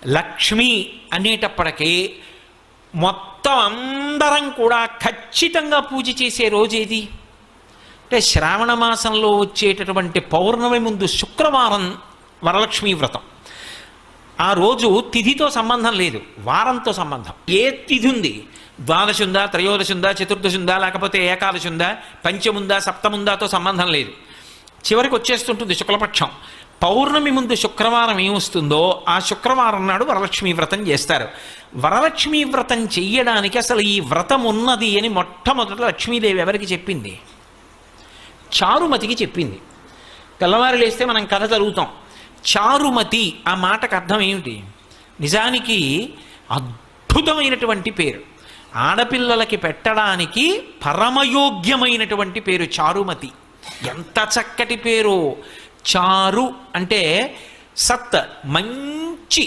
లక్ష్మి అనేటప్పటికీ మొత్తం అందరం కూడా ఖచ్చితంగా పూజ చేసే రోజు ఏది అంటే శ్రావణ మాసంలో వచ్చేటటువంటి పౌర్ణమి ముందు శుక్రవారం వరలక్ష్మీ వ్రతం. ఆ రోజు తిథితో సంబంధం లేదు, వారంతో సంబంధం. ఏ తిథి ఉంది, ద్వాదశి ఉందా, త్రయోదశి ఉందా, చతుర్దశి ఉందా, లేకపోతే ఏకాదశి ఉందా, పంచముందా, సప్తముందాతో సంబంధం లేదు. చివరికి వచ్చేస్తుంటుంది శుక్లపక్షం. పౌర్ణమి ముందు శుక్రవారం ఏమొస్తుందో ఆ శుక్రవారం నాడు వరలక్ష్మీ వ్రతం చేస్తారు. వరలక్ష్మీ వ్రతం చెయ్యడానికి అసలు ఈ వ్రతం ఉన్నది అని మొట్టమొదట లక్ష్మీదేవి ఎవరికి చెప్పింది? చారుమతికి చెప్పింది. తెల్లవారు లేస్తే మనం కథ చదువుతాం. చారుమతి ఆ మాటకు అర్థం ఏమిటి? నిజానికి అద్భుతమైనటువంటి పేరు, ఆడపిల్లలకి పెట్టడానికి పరమయోగ్యమైనటువంటి పేరు చారుమతి. ఎంత చక్కటి పేరు! చారు అంటే సత్, మంచి